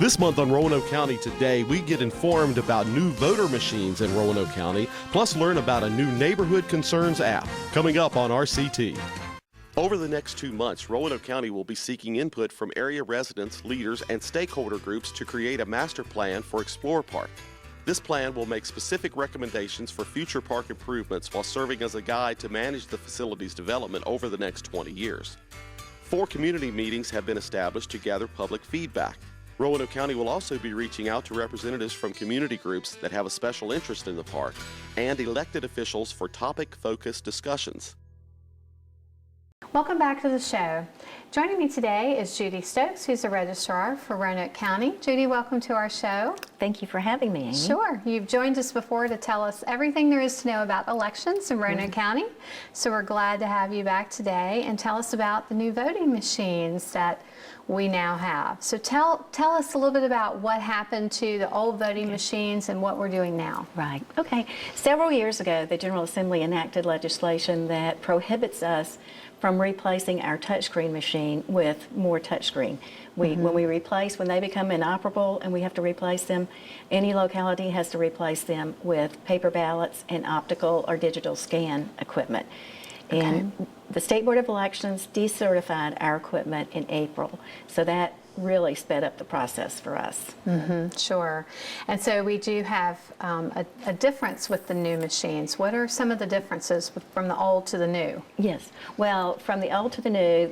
This month on Roanoke County Today, we get informed about new voter machines in Roanoke County, plus learn about a new Neighborhood Concerns app coming up on RCT. Over the next 2 months, Roanoke County will be seeking input from area residents, leaders, and stakeholder groups to create a master plan for Explore Park. This plan will make specific recommendations for future park improvements while serving as a guide to manage the facility's development over the next 20 years. 4 community meetings have been established to gather public feedback. Roanoke County will also be reaching out to representatives from community groups that have a special interest in the park and elected officials for topic-focused discussions. Welcome back to the show. Joining me today is Judy Stokes, who's the registrar for Roanoke County. Judy, welcome to our show. Thank you for having me, Amy. Sure. You've joined us before to tell us everything there is to know about elections in Roanoke County. So we're glad to have you back today and tell us about the new voting machines that we now have. So tell us a little bit about what happened to the old voting machines and what we're doing now. Right. Okay. Several years ago, the General Assembly enacted legislation that prohibits us from replacing our touchscreen machine with more touchscreen. When they become inoperable and we have to replace them, any locality has to replace them with paper ballots and optical or digital scan equipment. Okay. And the State Board of Elections decertified our equipment in April, so that really sped up the process for us. Sure. And so we do have a difference with the new machines. What are some of the differences from the old to the new? Yes. Well, from the old to the new,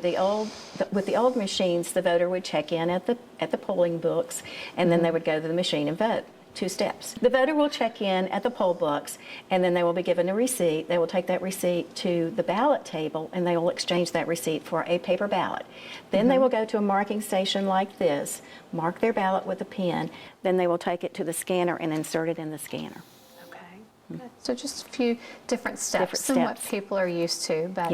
with the old machines, the voter would check in at the polling books, and then they would go to the machine and vote. 2 steps. The voter will check in at the poll books, and then they will be given a receipt. They will take that receipt to the ballot table, and they will exchange that receipt for a paper ballot. Then they will go to a marking station like this, mark their ballot with a pen, then they will take it to the scanner and insert it in the scanner. Good. So just a few different steps than what people are used to, but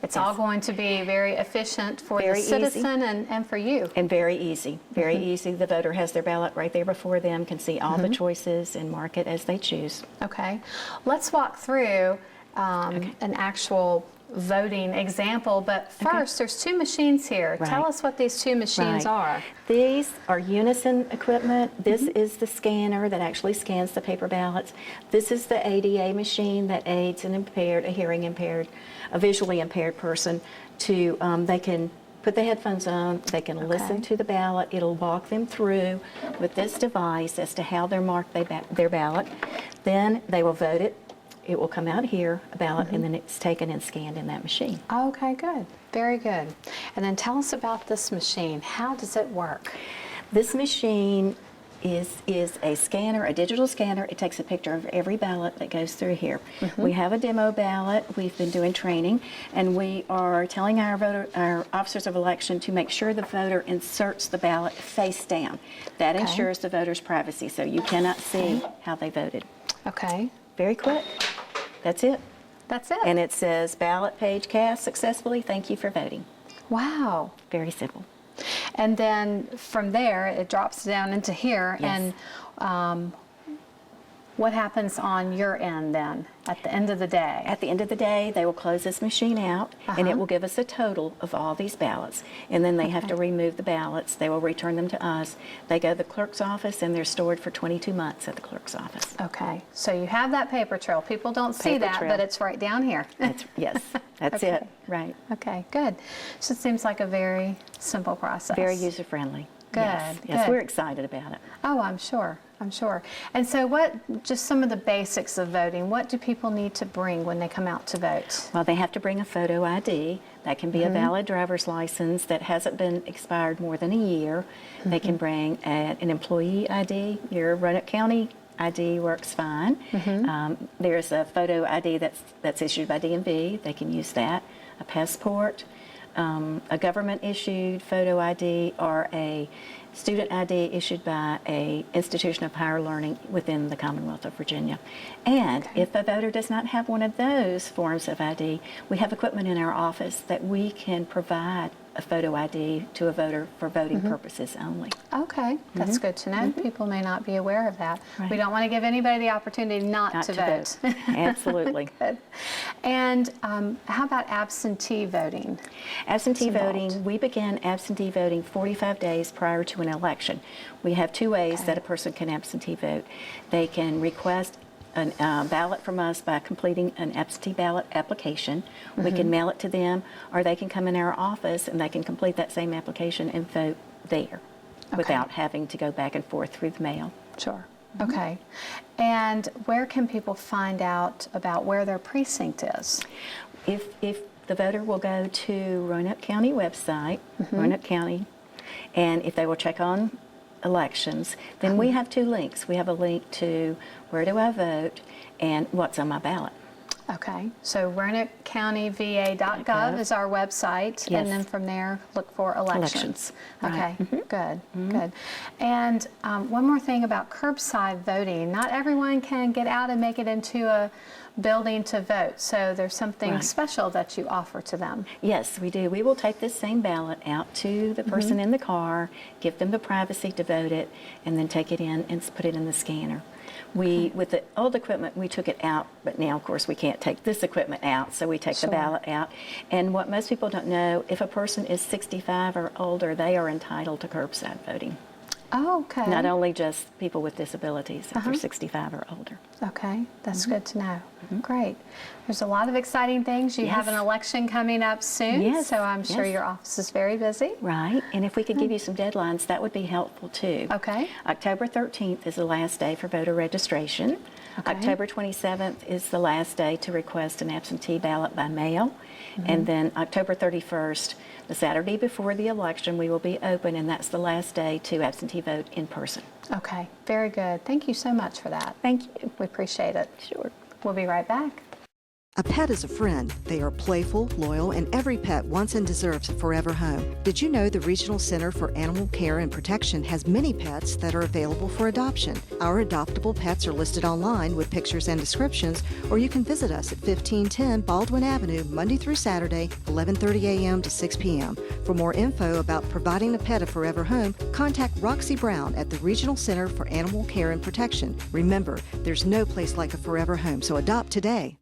it's all going to be very efficient for the citizen and for you. And very easy, very easy. The voter has their ballot right there before them, can see all the choices and mark it as they choose. Okay. Let's walk through an actual voting example, but first there's 2 machines here. Right. Tell us what these 2 machines are. These are unison equipment. This is the scanner that actually scans the paper ballots. This is the ADA machine that aids a hearing impaired, a visually impaired person to, they can put the headphones on, they can listen to the ballot. It'll walk them through with this device as to how they're marked their ballot. Then they will vote it. It will come out here, a ballot, and then it's taken and scanned in that machine. Okay, good. Very good. And then tell us about this machine. How does it work? This machine is a scanner, a digital scanner. It takes a picture of every ballot that goes through here. We have a demo ballot. We've been doing training, and we are telling our officers of election to make sure the voter inserts the ballot face down. That ensures the voter's privacy, so you cannot see how they voted. Okay. Very quick. That's it. That's it. And it says, ballot page cast successfully. Thank you for voting. Wow. Very simple. And then from there, it drops down into here. Yes. And what happens on your end then at the end of the day? At the end of the day, they will close this machine out, and it will give us a total of all these ballots. And then they have to remove the ballots. They will return them to us. They go to the clerk's office, and they're stored for 22 months at the clerk's office. Okay. So you have that paper trail. People don't see that, but it's right down here. Yes, that's it. Right. Okay, good. So it seems like a very simple process. Very user-friendly. Good. Yes, we're excited about it. Oh, I'm sure. And so just some of the basics of voting, what do people need to bring when they come out to vote? Well, they have to bring a photo ID. That can be a valid driver's license that hasn't been expired more than a year. They can bring an employee ID. Your Roanoke County ID works fine. There's a photo ID that's issued by DMV. They can use that. A passport, a government-issued photo ID, or a student ID issued by a institution of higher learning within the Commonwealth of Virginia. And if a voter does not have one of those forms of ID, we have equipment in our office that we can provide a photo ID to a voter for voting purposes only. Okay, that's good to know. People may not be aware of that. Right. We don't want to give anybody the opportunity not to vote. Absolutely. Good. And how about absentee voting? Absentee What's voting, involved? we begin absentee voting 45 days prior to an election. We have two ways that a person can absentee vote. They can request a ballot from us by completing an absentee ballot application. We can mail it to them, or they can come in our office and they can complete that same application and vote there without having to go back and forth through the mail. Sure. Okay. And where can people find out about where their precinct is? If the voter will go to Roanoke County website, Roanoke County, and if they will check on elections, then we have two links. We have a link to where do I vote and what's on my ballot. Okay, so RoanokeCountyVA.gov is our website, Yes. and then from there, look for elections. Right. Okay, good. And one more thing about curbside voting. Not everyone can get out and make it into a building to vote, so there's something Right. special that you offer to them. Yes, we do. We will take this same ballot out to the person in the car, give them the privacy to vote it, and then take it in and put it in the scanner. With the old equipment, we took it out, but now, of course, we can't take this equipment out, so we take the ballot out. And what most people don't know, if a person is 65 or older, they are entitled to curbside voting. Oh, okay. Not only just people with disabilities, if they're 65 or older. Okay, that's good to know. Great. There's a lot of exciting things. You have an Yes. election coming up soon, Yes, so I'm sure yes. your office is very busy. Right, and if we could give you some deadlines, that would be helpful too. Okay. October 13th is the last day for voter registration. Okay. October 27th is the last day to request an absentee ballot by mail. And then October 31st, the Saturday before the election, we will be open, and that's the last day to absentee vote in person. Okay, very good. Thank you so much for that. Thank you. We appreciate it. Sure. We'll be right back. A pet is a friend. They are playful, loyal, and every pet wants and deserves a forever home. Did you know the Regional Center for Animal Care and Protection has many pets that are available for adoption? Our adoptable pets are listed online with pictures and descriptions, or you can visit us at 1510 Baldwin Avenue, Monday through Saturday, 11:30 a.m. to 6 p.m. For more info about providing a pet a forever home, contact Roxy Brown at the Regional Center for Animal Care and Protection. Remember, there's no place like a forever home, so adopt today.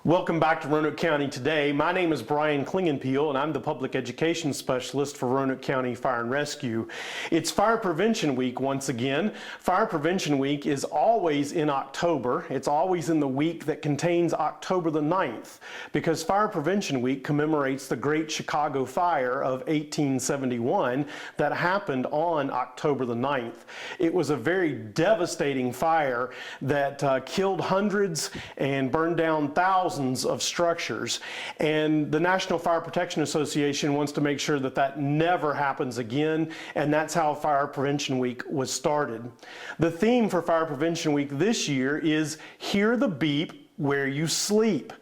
Welcome back to Roanoke County Today. My name is Brian Klingenpeel, and I'm the Public Education Specialist for Roanoke County Fire and Rescue. It's Fire Prevention Week once again. Fire Prevention Week is always in October. It's always in the week that contains October the 9th, because Fire Prevention Week commemorates the Great Chicago Fire of 1871 that happened on October the 9th. It was a very devastating fire that killed hundreds and burned down thousands of structures, and the National Fire Protection Association wants to make sure that that never happens again, and that's how Fire Prevention Week was started. The theme for Fire Prevention Week this year is Hear the Beep Where You Sleep.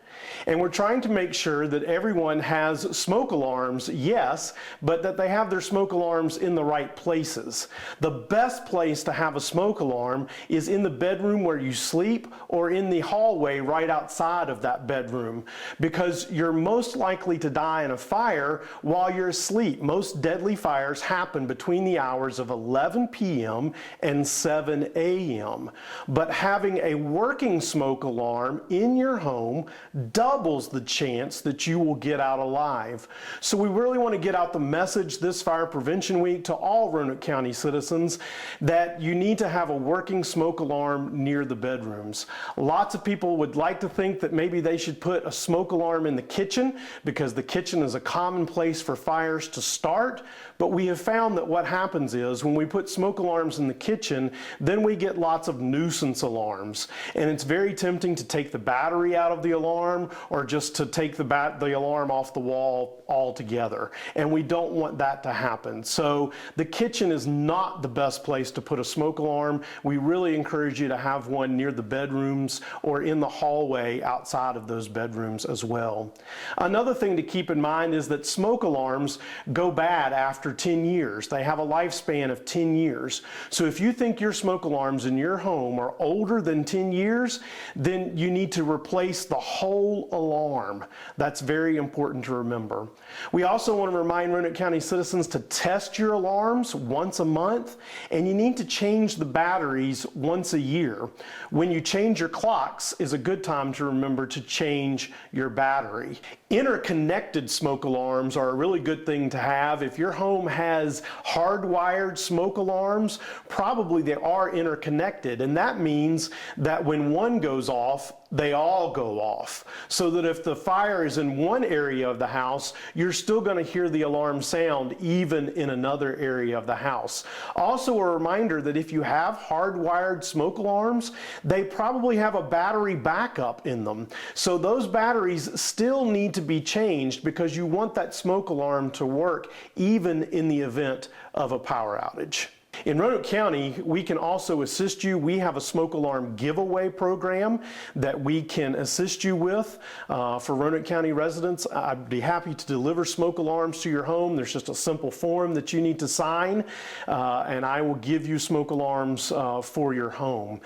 And we're trying to make sure that everyone has smoke alarms, yes, but that they have their smoke alarms in the right places. The best place to have a smoke alarm is in the bedroom where you sleep, or in the hallway right outside of that bedroom, because you're most likely to die in a fire while you're asleep. Most deadly fires happen between the hours of 11 p.m. and 7 a.m. But having a working smoke alarm in your home doubles the chance that you will get out alive. So we really want to get out the message this Fire Prevention Week to all Roanoke County citizens that you need to have a working smoke alarm near the bedrooms. Lots of people would like to think that maybe they should put a smoke alarm in the kitchen, because the kitchen is a common place for fires to start. But we have found that what happens is when we put smoke alarms in the kitchen, then we get lots of nuisance alarms. And it's very tempting to take the battery out of the alarm, or just to take the alarm off the wall altogether. And we don't want that to happen. So the kitchen is not the best place to put a smoke alarm. We really encourage you to have one near the bedrooms or in the hallway outside of those bedrooms as well. Another thing to keep in mind is that smoke alarms go bad after 10 years. They have a lifespan of 10 years. So if you think your smoke alarms in your home are older than 10 years, then you need to replace the whole dual alarm. That's very important to remember. We also want to remind Roanoke County citizens to test your alarms once a month, and you need to change the batteries once a year. When you change your clocks is a good time to remember to change your battery. Interconnected smoke alarms are a really good thing to have. If your home has hardwired smoke alarms, probably they are interconnected, and that means that when one goes off, they all go off. So that if the fire is in one area of the house, you're still going to hear the alarm sound even in another area of the house. Also a reminder that if you have hardwired smoke alarms, they probably have a battery backup in them. So those batteries still need to be changed because you want that smoke alarm to work even in the event of a power outage. In Roanoke County, we can also assist you. We have a smoke alarm giveaway program that we can assist you with. For Roanoke County residents, I'd be happy to deliver smoke alarms to your home. There's just a simple form that you need to sign, and I will give you smoke alarms for your home.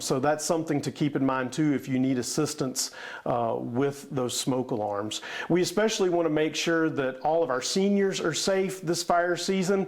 So that's something to keep in mind too if you need assistance with those smoke alarms. We especially want to make sure that all of our seniors are safe this fire season.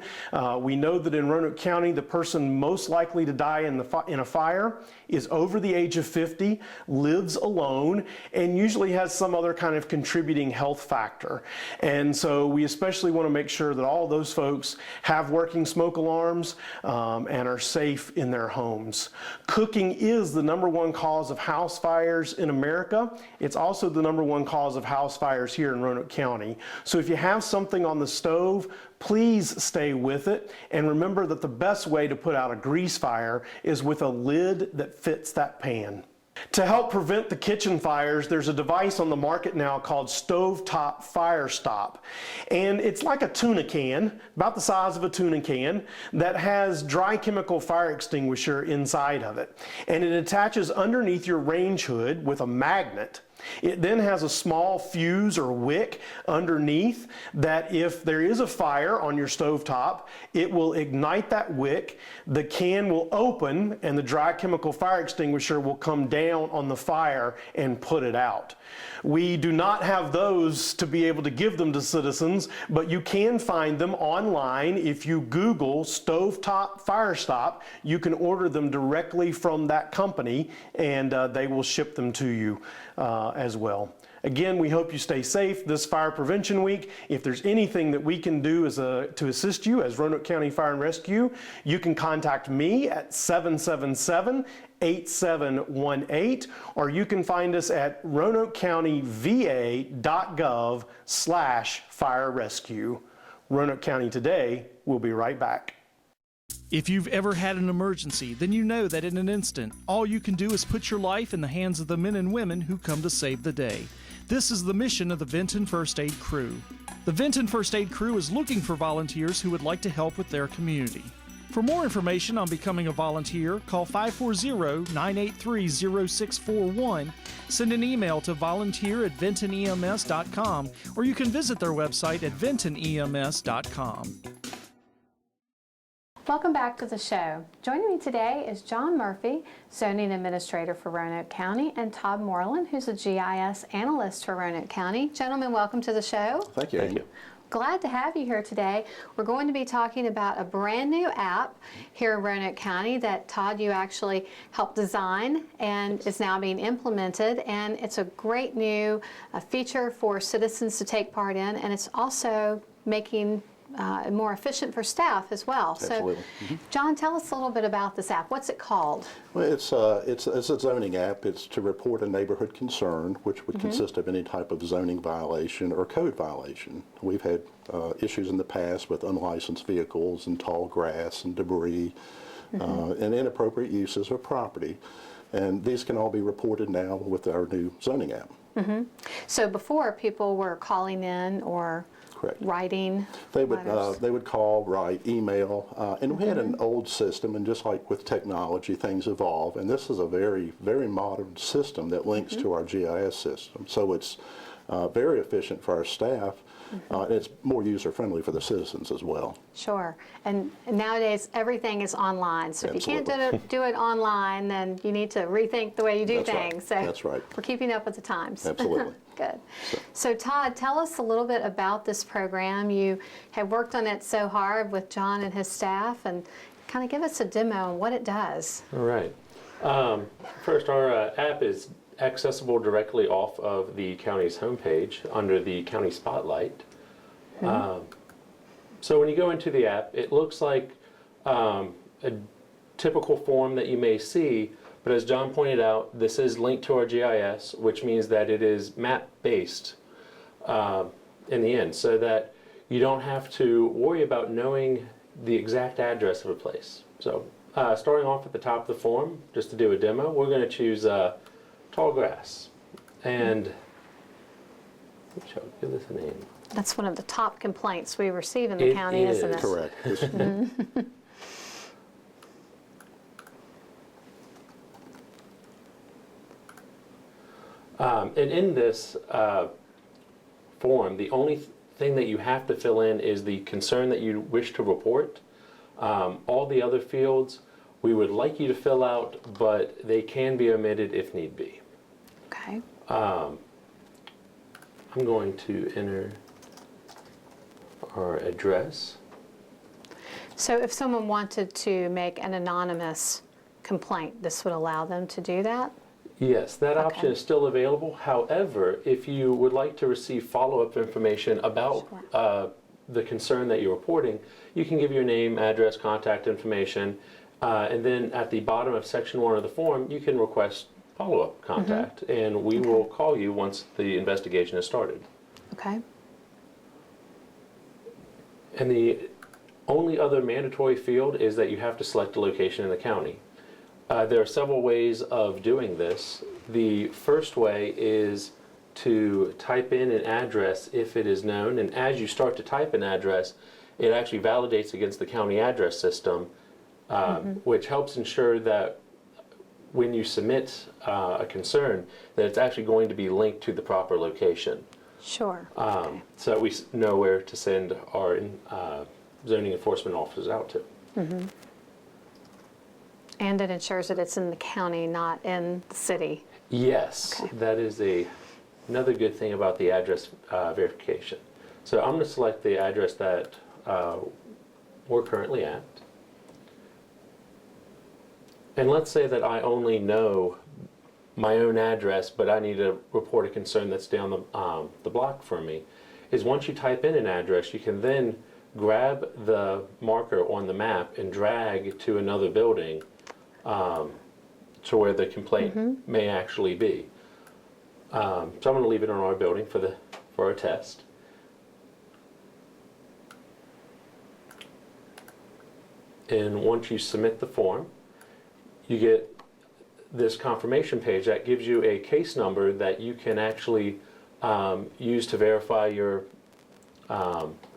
We know that in Roanoke County, the person most likely to die in a fire is over the age of 50, lives alone, and usually has some other kind of contributing health factor. And so we especially want to make sure that all those folks have working smoke alarms and are safe in their homes. Cooking is the #1 cause of house fires in America. It's also the #1 cause of house fires here in Roanoke County. So if you have something on the stove, please stay with it, and remember that the best way to put out a grease fire is with a lid that fits that pan. To help prevent the kitchen fires, there's a device on the market now called Stovetop Fire Stop. And it's like a tuna can, about the size of a tuna can, that has dry chemical fire extinguisher inside of it. And it attaches underneath your range hood with a magnet. It then has a small fuse or wick underneath that if there is a fire on your stovetop, it will ignite that wick, the can will open, and the dry chemical fire extinguisher will come down on the fire and put it out. We do not have those to be able to give them to citizens, but you can find them online. If you Google Stovetop Fire Stop, you can order them directly from that company, and they will ship them to you as well. Again, we hope you stay safe this Fire Prevention Week. If there's anything that we can do to assist you as Roanoke County Fire and Rescue, you can contact me at 777-8718, or you can find us at roanokecountyva.gov/fire rescue. Roanoke County Today. We'll be right back. If you've ever had an emergency, then you know that in an instant, all you can do is put your life in the hands of the men and women who come to save the day. This is the mission of the Vinton First Aid crew. The Vinton First Aid crew is looking for volunteers who would like to help with their community. For more information on becoming a volunteer, call 540-983-0641, send an email to volunteer@vintonems.com, or you can visit their website at vintonems.com. Welcome back to the show. Joining me today is John Murphy, Zoning Administrator for Roanoke County, and Todd Moreland, who's a GIS Analyst for Roanoke County. Gentlemen, welcome to the show. Thank you. Thank you. Glad to have you here today. We're going to be talking about a brand new app here in Roanoke County that, Todd, you actually helped design and is now being implemented. And it's a great new feature for citizens to take part in, and it's also making more efficient for staff as well. Absolutely. So, John, tell us a little bit about this app. What's it called? Well, it's a zoning app. It's to report a neighborhood concern, which would consist of any type of zoning violation or code violation. We've had issues in the past with unlicensed vehicles and tall grass and debris and inappropriate uses of property. And these can all be reported now with our new zoning app. So before, people were calling in or Correct. writing They would letters. call, write, email, and we had an old system, and just like with technology, things evolve. And this is a very, very modern system that links to our GIS system. So it's very efficient for our staff. And it's more user-friendly for the citizens as well. Sure. And nowadays, everything is online. So if you can't do it online, then you need to rethink the way you do That's right. things. So That's right. we're keeping up with the times. Absolutely. Good. So Todd, tell us a little bit about this program. You have worked on it so hard with John and his staff, and kind of give us a demo on what it does. All right. First, our app is accessible directly off of the county's homepage under the county spotlight. So when you go into the app, it looks like a typical form that you may see, but as John pointed out, this is linked to our GIS, which means that it is map-based in the end, so that you don't have to worry about knowing the exact address of a place. So starting off at the top of the form, just to do a demo, we're going to choose tall grass, and shall we give this a name? That's one of the top complaints we receive in the county, isn't it? Correct. And in this form, the only thing that you have to fill in is the concern that you wish to report. All the other fields we would like you to fill out, but they can be omitted if need be. Okay. I'm going to enter our address. So if someone wanted to make an anonymous complaint, this would allow them to do that? Yes, that option Okay. is still available. However, if you would like to receive follow-up information about the concern that you're reporting, you can give your name, address, contact information, and then at the bottom of section 1 of the form, you can request follow-up contact, and we will call you once the investigation has started. Okay. And the only other mandatory field is that you have to select a location in the county. There are several ways of doing this. The first way is to type in an address if it is known, and as you start to type an address, it actually validates against the county address system, which helps ensure that when you submit a concern, that it's actually going to be linked to the proper location. Sure. Okay. So that we know where to send our zoning enforcement officers out to. And it ensures that it's in the county, not in the city. Yes, Okay. that is another good thing about the address verification. So I'm going to select the address that we're currently at. And let's say that I only know my own address, but I need to report a concern that's down the block from me. Is once you type in an address, you can then grab the marker on the map and drag to another building to where the complaint may actually be. So I'm going to leave it on our building for our test. And once you submit the form, you get this confirmation page that gives you a case number that you can actually use to verify your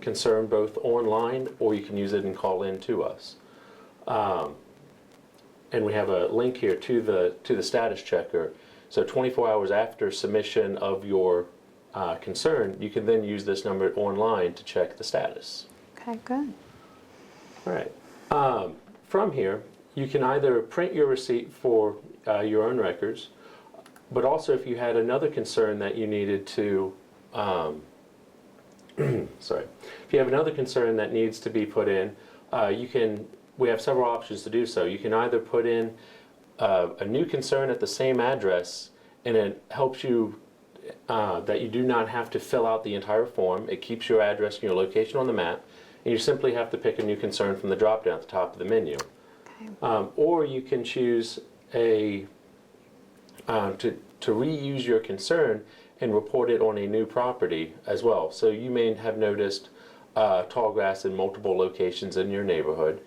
concern both online, or you can use it and call in to us. And we have a link here to the status checker. So 24 hours after submission of your concern, you can then use this number online to check the status. Okay, good. All right. From here, you can either print your receipt for your own records, but also if you had another concern that you needed to, sorry, if you have another concern that needs to be put in, we have several options to do so. You can either put in a new concern at the same address, and it helps you that you do not have to fill out the entire form. It keeps your address and your location on the map, and you simply have to pick a new concern from the drop-down at the top of the menu. Okay. Or you can choose to reuse your concern and report it on a new property as well. So you may have noticed tall grass in multiple locations in your neighborhood.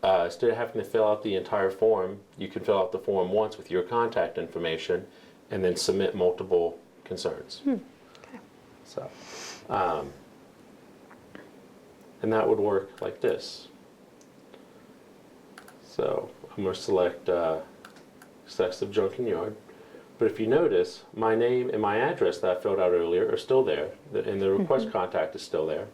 Instead of having to fill out the entire form, you can fill out the form once with your contact information and then submit multiple concerns. Okay. So, and that would work like this. So I'm going to select excessive junk in yard. But if you notice, my name and my address that I filled out earlier are still there, and the request contact is still there.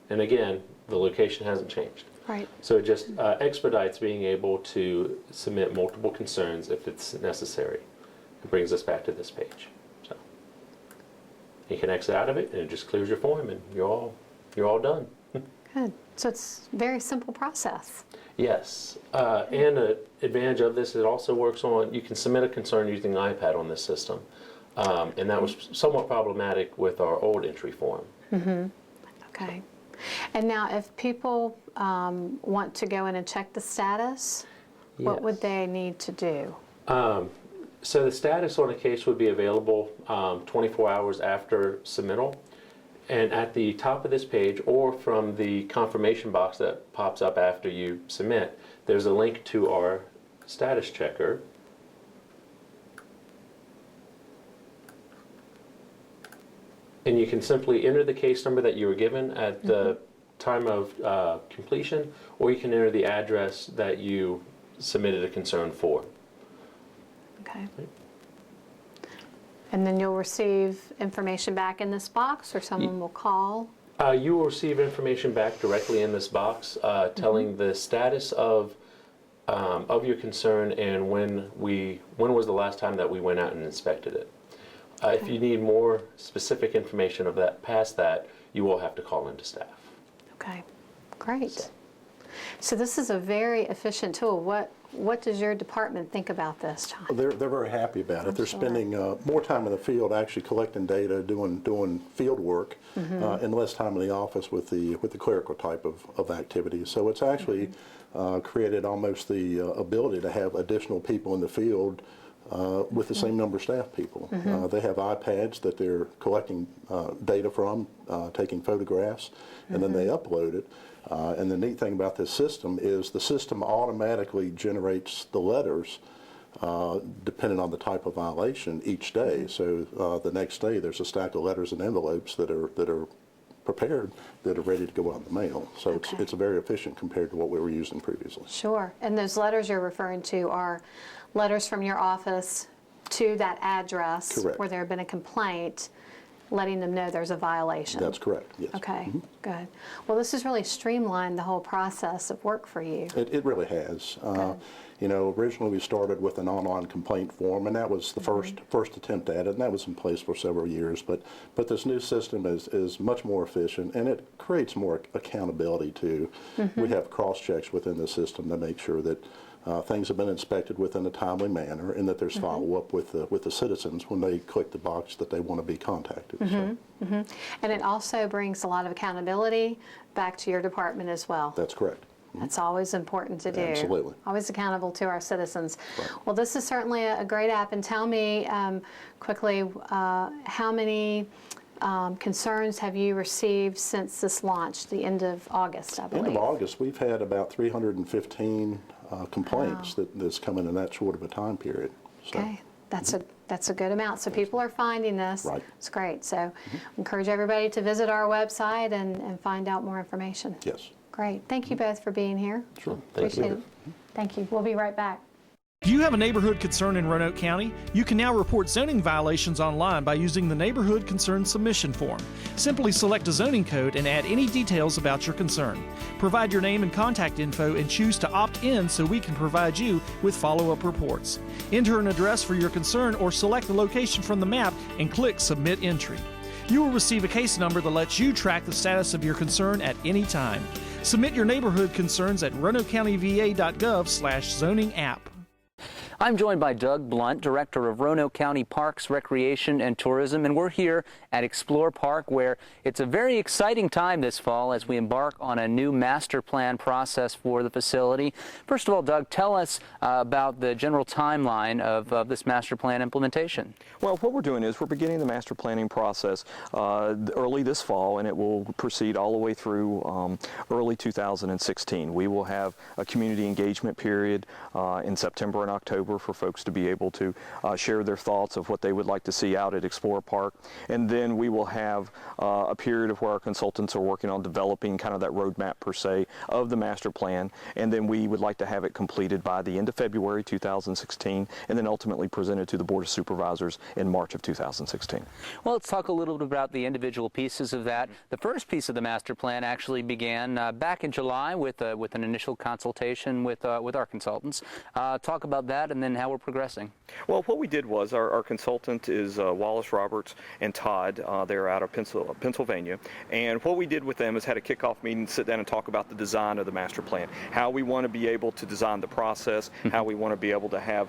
And again, the location hasn't changed. Right. So it just expedites being able to submit multiple concerns if it's necessary. It brings us back to this page. So you can exit out of it, and it just clears your form, and you're all done. Good. So it's a very simple process. Yes, and an advantage of this, it also works on, you can submit a concern using an iPad on this system. And that was somewhat problematic with our old entry form. Okay. And now if people want to go in and check the status, what would they need to do? So the status on a case would be available 24 hours after submittal. And at the top of this page, or from the confirmation box that pops up after you submit, there's a link to our status checker. And you can simply enter the case number that you were given at the time of completion, or you can enter the address that you submitted a concern for. Okay. And then you'll receive information back in this box, or someone will call? You will receive information back directly in this box telling the status of your concern and when was the last time that we went out and inspected it. If you need more specific information of that past that, you will have to call into staff. Okay, great. So this is a very efficient tool. What does your department think about this, John? They're very happy about it. They're spending more time in the field actually collecting data, doing field work, and less time in the office with the clerical type of activities. So it's actually created almost the ability to have additional people in the field with the same number of staff people. They have iPads that they're collecting data from, taking photographs, and then they upload it. And the neat thing about this system is the system automatically generates the letters depending on the type of violation each day. So the next day there's a stack of letters and envelopes that are prepared, that are ready to go out in the mail. So it's very efficient compared to what we were using previously. Sure. And those letters you're referring to are letters from your office to that address where there had been a complaint, letting them know there's a violation. That's correct, yes. Okay, good. Well, this has really streamlined the whole process of work for you. It really has. You know, originally we started with an online complaint form, and that was the first attempt at it, and that was in place for several years. But this new system is much more efficient, and it creates more accountability too. We have cross-checks within the system to make sure that things have been inspected within a timely manner, and that there's follow-up with the citizens when they click the box that they want to be contacted. And it also brings a lot of accountability back to your department as well. That's correct. That's always important to do. Absolutely. Always accountable to our citizens. Well, this is certainly a great app. And tell me quickly, how many concerns have you received since this launched, the end of August, I believe? End of August, we've had about 315 complaints that's come in that short of a time period. So. Okay, that's a good amount. So people are finding this. Right. It's great. So encourage everybody to visit our website and find out more information. Yes. Great. Thank you both for being here. Sure. Appreciate it. Thank you. We'll be right back. Do you have a neighborhood concern in Roanoke County? You can now report zoning violations online by using the Neighborhood Concern Submission Form. Simply select a zoning code and add any details about your concern. Provide your name and contact info and choose to opt in so we can provide you with follow-up reports. Enter an address for your concern or select the location from the map and click Submit Entry. You will receive a case number that lets you track the status of your concern at any time. Submit your neighborhood concerns at roanokecountyva.gov/zoning app. I'm joined by Doug Blunt, Director of Roanoke County Parks, Recreation, and Tourism, and we're here at Explore Park, where it's a very exciting time this fall as we embark on a new master plan process for the facility. First of all, Doug, tell us about the general timeline of this master plan implementation. Well, what we're doing is we're beginning the master planning process early this fall, and it will proceed all the way through early 2016. We will have a community engagement period in September and October October for folks to be able to share their thoughts of what they would like to see out at Explorer Park. And then we will have a period of where our consultants are working on developing kind of that roadmap per se of the master plan, and then we would like to have it completed by the end of February 2016, and then ultimately presented to the Board of Supervisors in March of 2016. Well, let's talk a little bit about the individual pieces of that. The first piece of the master plan actually began back in July with an initial consultation with our consultants. Talk about that and then how we're progressing. Well, what we did was our consultant is Wallace Roberts and Todd. They're out of Pennsylvania, and what we did with them is had a kickoff meeting, sit down and talk about the design of the master plan, how we want to be able to design the process, how we want to be able to have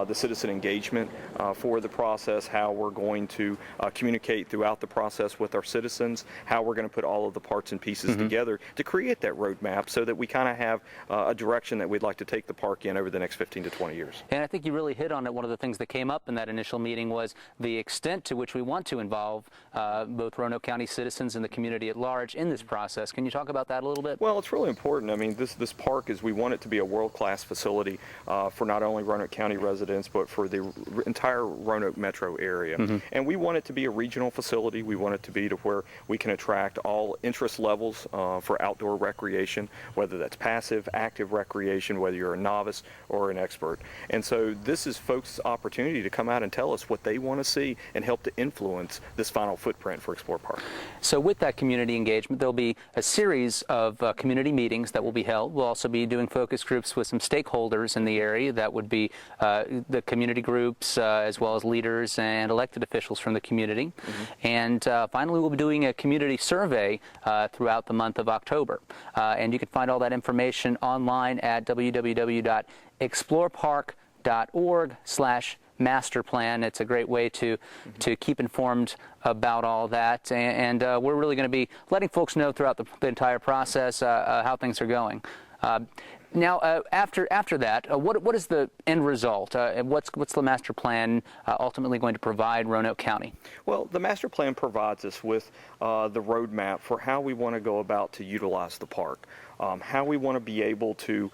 the citizen engagement for the process, how we're going to communicate throughout the process with our citizens, how we're going to put all of the parts and pieces together to create that roadmap so that we kind of have a direction that we'd like to take the park in over the next 15 to 20 years. And I think you really hit on it. One of the things that came up in that initial meeting was the extent to which we want to involve both Roanoke County citizens and the community at large in this process. Can you talk about that a little bit? Well, it's really important. I mean, this park we want it to be a world-class facility for not only Roanoke County residents, but for the entire Roanoke metro area. And we want it to be a regional facility. We want it to be to where we can attract all interest levels for outdoor recreation, whether that's passive, active recreation, whether you're a novice or an expert. And so this is folks' opportunity to come out and tell us what they want to see and help to influence this final footprint for Explorer Park. So with that community engagement, there'll be a series of community meetings that will be held. We'll also be doing focus groups with some stakeholders in the area. That would be the community groups as well as leaders and elected officials from the community. And finally, we'll be doing a community survey throughout the month of October. And you can find all that information online at www.explorerpark.org/master plan. It's a great way to keep informed about all that, and we're really going to be letting folks know throughout the entire process how things are going. Now, after that, what is the end result? What's the master plan ultimately going to provide Roanoke County? Well, the master plan provides us with the roadmap for how we want to go about to utilize the park. How we want to be able to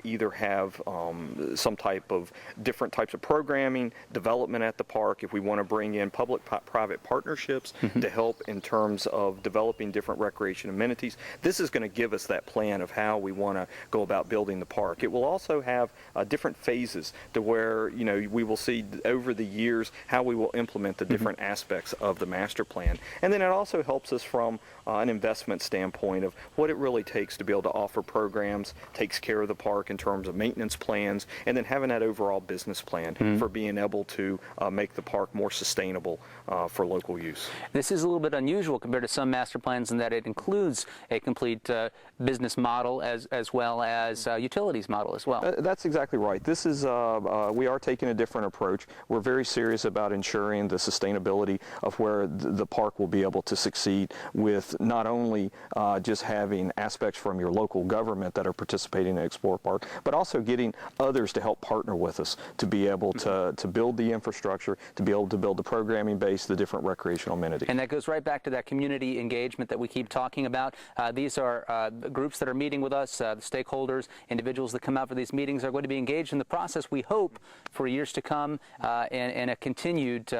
either have some type of different types of programming, development at the park, if we want to bring in public-private partnerships to help in terms of developing different recreation amenities. This is going to give us that plan of how we want to go about building the park. It will also have different phases to where, you know, we will see over the years how we will implement the different aspects of the master plan. And then it also helps us from an investment standpoint of what it really takes to be able to offer programs, takes care of the park in terms of maintenance plans, and then having that overall business plan for being able to make the park more sustainable for local use. This is a little bit unusual compared to some master plans in that it includes a complete business model as well as utilities model as well. That's exactly right. This is we are taking a different approach. We're very serious about ensuring the sustainability of where the park will be able to succeed with not only just having aspects from your local government that are participating in Explorer Park, but also getting others to help partner with us to be able to build the infrastructure, to be able to build the programming base, the different recreational amenities. And that goes right back to that community engagement that we keep talking about. These are groups that are meeting with us, the stakeholders, individuals that come out for these meetings are going to be engaged in the process, we hope, for years to come, and a continued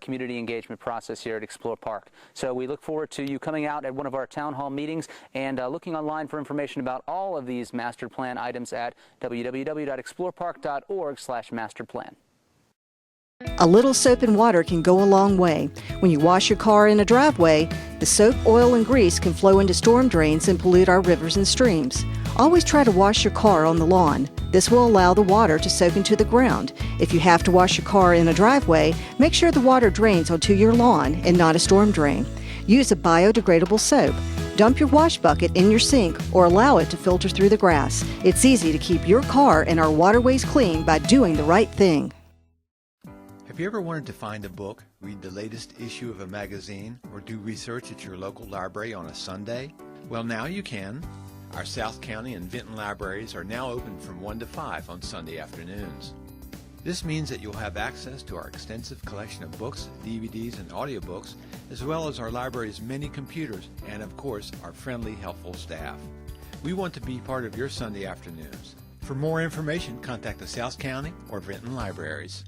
community engagement process here at Explorer Park. So we look forward to you coming out at one of our town hall meetings and looking online for information about all of these master plan items at www.explorerpark.org/masterplan. A little soap and water can go a long way. When you wash your car in a driveway, the soap, oil, and grease can flow into storm drains and pollute our rivers and streams. Always try to wash your car on the lawn. This will allow the water to soak into the ground. If you have to wash your car in a driveway, make sure the water drains onto your lawn and not a storm drain. Use a biodegradable soap. Dump your wash bucket in your sink or allow it to filter through the grass. It's easy to keep your car and our waterways clean by doing the right thing. Have you ever wanted to find a book, read the latest issue of a magazine, or do research at your local library on a Sunday? Well, now you can. Our South County and Vinton libraries are now open from 1 to 5 on Sunday afternoons. This means that you'll have access to our extensive collection of books, DVDs, and audiobooks, as well as our library's many computers and, of course, our friendly, helpful staff. We want to be part of your Sunday afternoons. For more information, contact the South County or Vinton Libraries.